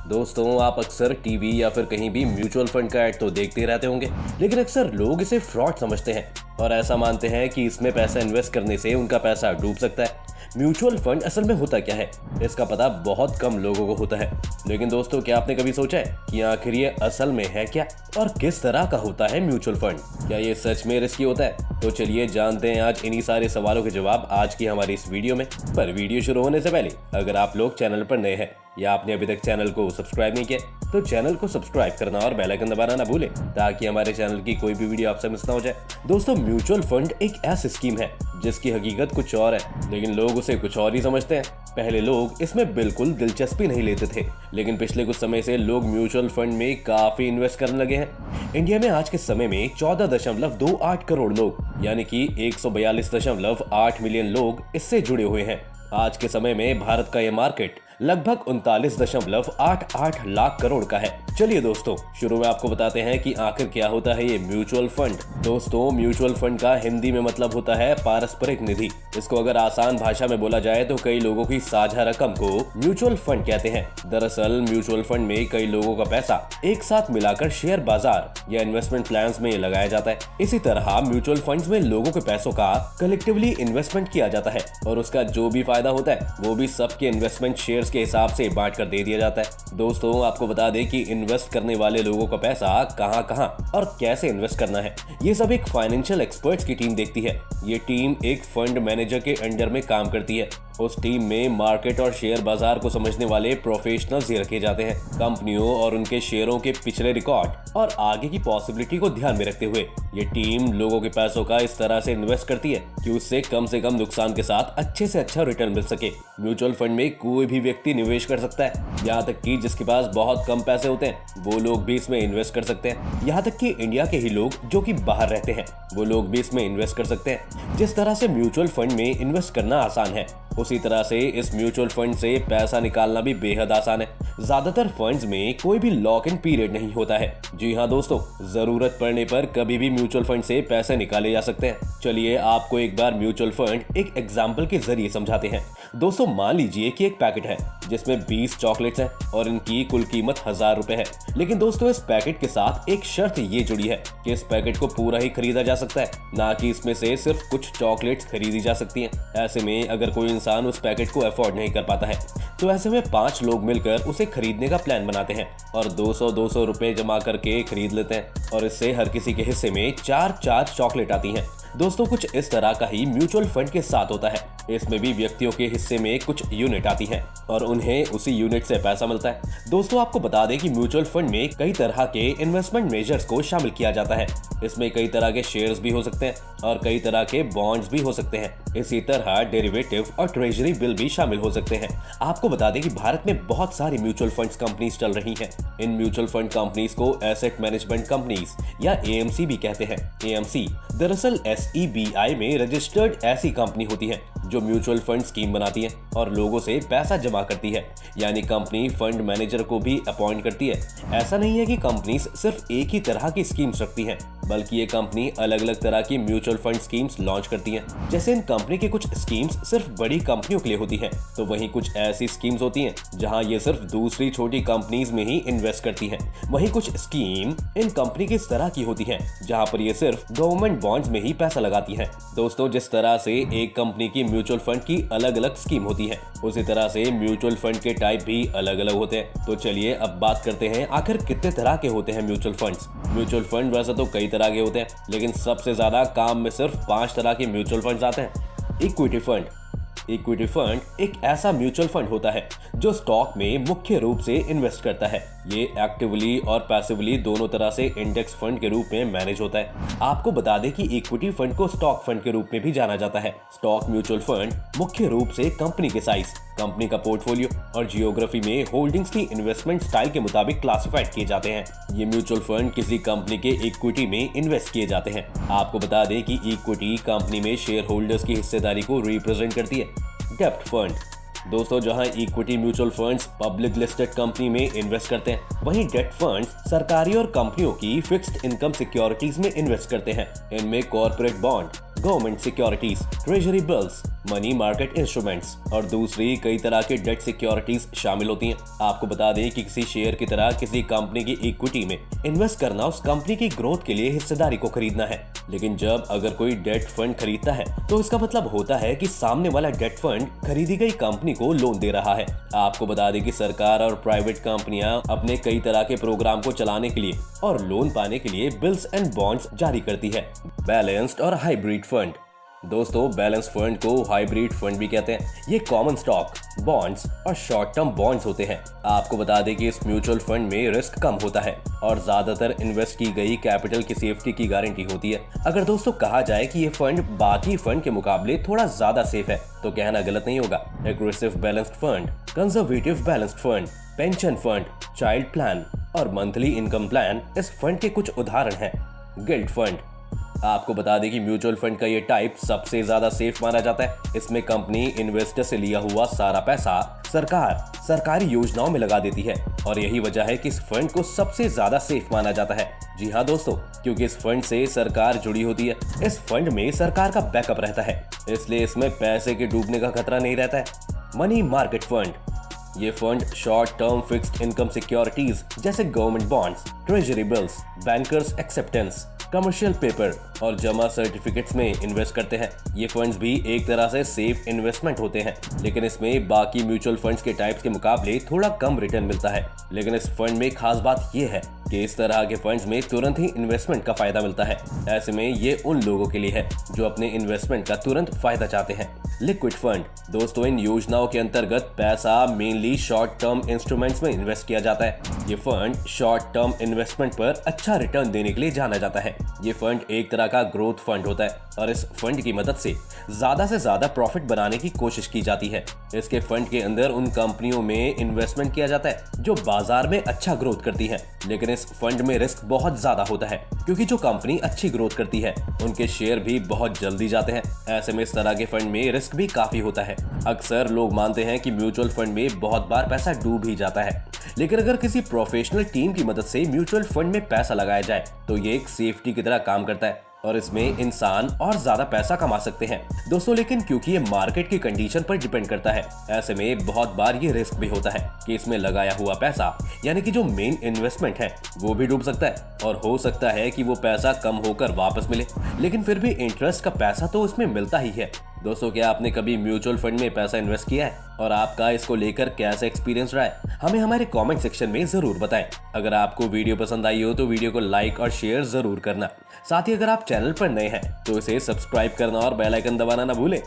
दोस्तों, आप अक्सर टीवी या फिर कहीं भी म्यूचुअल फंड का ऐड तो देखते रहते होंगे, लेकिन अक्सर लोग इसे फ्रॉड समझते हैं और ऐसा मानते हैं कि इसमें पैसा इन्वेस्ट करने से उनका पैसा डूब सकता है। म्यूचुअल फंड असल में होता क्या है, इसका पता बहुत कम लोगों को होता है। लेकिन दोस्तों, क्या आपने कभी सोचा है कि आखिर ये असल में है क्या और किस तरह का होता है म्यूचुअल फंड? क्या ये सच में रिस्की होता है? तो चलिए जानते हैं आज इन्हीं सारे सवालों के जवाब आज की हमारी इस वीडियो में। पर वीडियो शुरू होने से पहले अगर आप लोग चैनल पर नए हैं या आपने अभी तक चैनल को सब्सक्राइब नहीं किया तो चैनल को सब्सक्राइब करना और बेल आइकन दबाना ना भूलें ताकि हमारे चैनल की कोई भी वीडियो आपसे मिस ना हो जाए। दोस्तों, म्यूचुअल फंड एक ऐसी स्कीम है जिसकी हकीकत कुछ और है, लेकिन लोग उसे कुछ और ही समझते हैं। पहले लोग इसमें बिल्कुल दिलचस्पी नहीं लेते थे, लेकिन पिछले कुछ समय से लोग म्यूचुअल फंड में काफी इन्वेस्ट करने लगे हैं। इंडिया में आज के समय में 14.28 करोड़ लोग यानी कि 142.8 मिलियन लोग इससे जुड़े हुए हैं। आज के समय में भारत का यह मार्केट लगभग 39.88 लाख करोड़ का है। चलिए दोस्तों, शुरू में आपको बताते हैं कि आखिर क्या होता है ये म्यूचुअल फंड। दोस्तों, म्यूचुअल फंड का हिंदी में मतलब होता है पारस्परिक निधि। इसको अगर आसान भाषा में बोला जाए तो कई लोगों की साझा रकम को म्यूचुअल फंड कहते हैं। दरअसल म्यूचुअल फंड में कई लोगों का पैसा एक साथ मिलाकर शेयर बाजार या इन्वेस्टमेंट प्लान्स में लगाया जाता है। इसी तरह म्यूचुअल फंड्स में लोगों के पैसों का कलेक्टिवली इन्वेस्टमेंट किया जाता है और उसका जो भी फायदा होता है वो भी सबके इन्वेस्टमेंट शेयर के हिसाब से बांट कर दे दिया जाता है। दोस्तों, आपको बता दें कि इन्वेस्ट करने वाले लोगों का पैसा कहां और कैसे इन्वेस्ट करना है ये सब एक फाइनेंशियल एक्सपर्ट्स की टीम देखती है। ये टीम एक फंड मैनेजर के अंडर में काम करती है। उस टीम में मार्केट और शेयर बाजार को समझने वाले प्रोफेशनल्स ही रखे जाते हैं। कंपनियों और उनके शेयरों के पिछले रिकॉर्ड और आगे की पॉसिबिलिटी को ध्यान में रखते हुए ये टीम लोगों के पैसों का इस तरह से इन्वेस्ट करती है कि उससे कम से कम नुकसान के साथ अच्छे से अच्छा रिटर्न मिल सके। म्यूचुअल फंड में कोई भी व्यक्ति निवेश कर सकता है, यहाँ तक कि जिसके पास बहुत कम पैसे होते हैं वो लोग भी इसमें इन्वेस्ट कर सकते हैं। यहाँ तक कि इंडिया के ही लोग जो कि बाहर रहते हैं वो लोग भी इसमें इन्वेस्ट कर सकते हैं। जिस तरह से म्यूचुअल फंड में इन्वेस्ट करना आसान है, उसी तरह से इस म्यूचुअल फंड से पैसा निकालना भी बेहद आसान है। ज्यादातर फंड्स में कोई भी लॉक इन पीरियड नहीं होता है। जी हाँ दोस्तों, जरूरत पड़ने पर कभी भी म्यूचुअल फंड से पैसे निकाले जा सकते हैं। चलिए आपको एक बार म्यूचुअल फंड एक एग्जाम्पल के जरिए समझाते हैं। दोस्तों, मान लीजिए कि एक पैकेट है जिसमें 20 चॉकलेट्स हैं और इनकी कुल कीमत 1000 रुपए है। लेकिन दोस्तों, इस पैकेट के साथ एक शर्त ये जुड़ी है कि इस पैकेट को पूरा ही खरीदा जा सकता है, ना कि इसमें से सिर्फ कुछ चॉकलेट्स खरीदी जा सकती हैं। ऐसे में अगर कोई इंसान उस पैकेट को अफोर्ड नहीं कर पाता है तो ऐसे में 5 लोग मिलकर उसे खरीदने का प्लान बनाते हैं और 200 रुपए जमा करके खरीद लेते हैं और इससे हर किसी के हिस्से में 4 चॉकलेट आती हैं। दोस्तों, कुछ इस तरह का ही म्यूचुअल फंड के साथ होता है। इसमें भी व्यक्तियों के हिस्से में कुछ यूनिट आती हैं और उन्हें उसी यूनिट से पैसा मिलता है। दोस्तों, आपको बता दें कि म्यूचुअल फंड में कई तरह के इन्वेस्टमेंट मेजर्स को शामिल किया जाता है। इसमें कई तरह के शेयर्स भी हो सकते हैं और कई तरह के बॉन्ड्स भी हो सकते हैं। इसी तरह डेरिवेटिव और ट्रेजरी बिल भी शामिल हो सकते हैं। आपको बता दें कि भारत में बहुत सारी म्यूचुअल फंड्स कंपनीज चल रही हैं। इन म्यूचुअल फंड कंपनीज को एसेट मैनेजमेंट कंपनीज या एएमसी भी कहते हैं। एएमसी दरअसल एसईबीआई में रजिस्टर्ड ऐसी कंपनी होती है जो म्यूचुअल फंड स्कीम बनाती है और लोगों से पैसा जमा करती है, यानी कंपनी फंड मैनेजर को भी अपॉइंट करती है। ऐसा नहीं है कि कंपनीज सिर्फ एक ही तरह की स्कीम्स रखती हैं, बल्कि ये कंपनी अलग अलग तरह की म्यूचुअल फंड स्कीम्स लॉन्च करती हैं। जैसे इन कंपनी की कुछ स्कीम्स सिर्फ बड़ी कंपनियों के लिए होती हैं, तो वहीं कुछ ऐसी स्कीम्स होती हैं जहां ये सिर्फ दूसरी छोटी कंपनीज में ही इन्वेस्ट करती हैं। वहीं कुछ स्कीम इन कंपनी की इस तरह की होती हैं जहां पर ये सिर्फ गवर्नमेंट बॉन्ड्स में ही पैसा लगाती हैं। दोस्तों, जिस तरह से एक कंपनी की म्यूचुअल फंड की अलग अलग स्कीम होती है, उसी तरह से म्यूचुअल फंड के टाइप भी अलग अलग होते हैं। तो चलिए अब बात करते हैं आखिर कितने तरह के होते हैं म्यूचुअल फंड्स। म्यूचुअल फंड वैसे तो कई तरह के होते हैं, लेकिन सबसे ज्यादा काम में सिर्फ 5 तरह के म्यूचुअल फंड्स आते हैं। Equity fund. इक्विटी फंड एक ऐसा म्यूचुअल फंड होता है जो स्टॉक में मुख्य रूप से इन्वेस्ट करता है। ये एक्टिवली और पैसिवली दोनों तरह से इंडेक्स फंड के रूप में मैनेज होता है। आपको बता दें कि इक्विटी फंड को स्टॉक फंड के रूप में भी जाना जाता है। स्टॉक म्यूचुअल फंड मुख्य रूप से कंपनी के साइज, कंपनी का पोर्टफोलियो और जियोग्राफी में होल्डिंग्स की इन्वेस्टमेंट स्टाइल के मुताबिक क्लासिफाइड किए जाते हैं। ये म्यूचुअल फंड किसी कंपनी के इक्विटी में इन्वेस्ट किए जाते हैं। आपको बता दें कि इक्विटी कंपनी में शेयर होल्डर्स की हिस्सेदारी को रिप्रेजेंट करती है। डेब्ट फंड। दोस्तों, जहां equity mutual funds public listed company में इन्वेस्ट करते हैं, वहीं डेट फंड्स सरकारी और कंपनियों की फिक्स्ड इनकम सिक्योरिटीज में इन्वेस्ट करते हैं। इनमें corporate bond, government securities, treasury bills, money market instruments और दूसरी कई तरह के डेट सिक्योरिटीज शामिल होती हैं। आपको बता दें कि किसी शेयर की तरह किसी कंपनी की इक्विटी में इन्वेस्ट करना उस कंपनी की ग्रोथ के लिए हिस्सेदारी को खरीदना है। लेकिन जब अगर कोई डेट फंड खरीदता है तो इसका मतलब होता है कि सामने वाला डेट फंड खरीदी गई कंपनी को लोन दे रहा है। आपको बता दें कि सरकार और प्राइवेट कंपनियां अपने कई तरह के प्रोग्राम को चलाने के लिए और लोन पाने के लिए बिल्स एंड बॉन्ड्स जारी करती है। बैलेंस्ड और हाइब्रिड फंड। दोस्तों, बैलेंस फंड को हाइब्रिड फंड भी कहते हैं। ये कॉमन स्टॉक, बॉन्ड्स और शॉर्ट टर्म बॉन्ड्स होते हैं। आपको बता दें कि इस म्यूचुअल फंड में रिस्क कम होता है और ज्यादातर इन्वेस्ट की गई कैपिटल की सेफ्टी की गारंटी होती है। अगर दोस्तों कहा जाए कि ये फंड बाकी फंड के मुकाबले थोड़ा ज्यादा सेफ है तो कहना गलत नहीं होगा। Aggressive balanced fund, conservative balanced fund, pension fund, child plan और मंथली इनकम प्लान इस फंड के कुछ उदाहरण हैं। Guild fund. आपको बता दें कि म्यूचुअल फंड का ये टाइप सबसे ज्यादा सेफ माना जाता है। इसमें कंपनी इन्वेस्टर से लिया हुआ सारा पैसा सरकारी योजनाओं में लगा देती है और यही वजह है कि इस फंड को सबसे ज्यादा सेफ माना जाता है। जी हाँ दोस्तों, क्योंकि इस फंड से सरकार जुड़ी होती है। इस फंड में सरकार का बैकअप रहता है, इसलिए इसमें पैसे के डूबने का खतरा नहीं रहता है। Money market fund. ये fund short term fixed income securities जैसे government bonds, treasury bills, bankers acceptance, commercial paper और जमा सर्टिफिकेट्स में इन्वेस्ट करते हैं। ये फंड्स भी एक तरह से सेफ इन्वेस्टमेंट होते हैं, लेकिन इसमें बाकी म्यूचुअल फंड्स के टाइप्स के मुकाबले थोड़ा कम रिटर्न मिलता है। लेकिन इस फंड में खास बात ये है कि इस तरह के फंड्स में तुरंत ही इन्वेस्टमेंट का फायदा मिलता है। ऐसे में ये उन लोगों के लिए है जो अपने इन्वेस्टमेंट का तुरंत फायदा चाहते हैं। Liquid fund. दोस्तों, इन योजनाओं के अंतर्गत पैसा मेनली शॉर्ट टर्म इंस्ट्रूमेंट्स में इन्वेस्ट किया जाता है। ये फंड शॉर्ट टर्म इन्वेस्टमेंट पर अच्छा रिटर्न देने के लिए जाना जाता है। ये फंड एक तरह का ग्रोथ फंड होता है और इस फंड की मदद से ज्यादा प्रॉफिट बनाने की कोशिश की जाती है। इसके फंड के अंदर उन कंपनियों में इन्वेस्टमेंट किया जाता है जो बाजार में अच्छा ग्रोथ करती हैं। लेकिन इस फंड में रिस्क बहुत ज्यादा होता है, क्योंकि जो कंपनी अच्छी ग्रोथ करती है उनके शेयर भी बहुत जल्दी जाते हैं। ऐसे में इस तरह के फंड में रिस्क भी काफी होता है। अक्सर लोग मानते हैं कि म्यूचुअल फंड में बहुत बार पैसा डूब ही जाता है, लेकिन अगर किसी प्रोफेशनल टीम की मदद से म्यूचुअल फंड में पैसा लगाया जाए तो ये एक सेफ्टी की तरह काम करता है और इसमें इंसान और ज्यादा पैसा कमा सकते हैं दोस्तों। लेकिन क्योंकि ये मार्केट की कंडीशन पर डिपेंड करता है, ऐसे में बहुत बार ये रिस्क भी होता है कि इसमें लगाया हुआ पैसा यानी कि जो मेन इन्वेस्टमेंट है वो भी डूब सकता है और हो सकता है कि वो पैसा कम होकर वापस मिले, लेकिन फिर भी इंटरेस्ट का पैसा तो उसमें मिलता ही है। दोस्तों, क्या आपने कभी म्यूचुअल फंड में पैसा इन्वेस्ट किया है और आपका इसको लेकर कैसा एक्सपीरियंस रहा है? हमें हमारे कमेंट सेक्शन में जरूर बताएं। अगर आपको वीडियो पसंद आई हो तो वीडियो को लाइक और शेयर जरूर करना। साथ ही अगर आप चैनल पर नए हैं तो इसे सब्सक्राइब करना और बेल आइकन दबाना ना भूलें।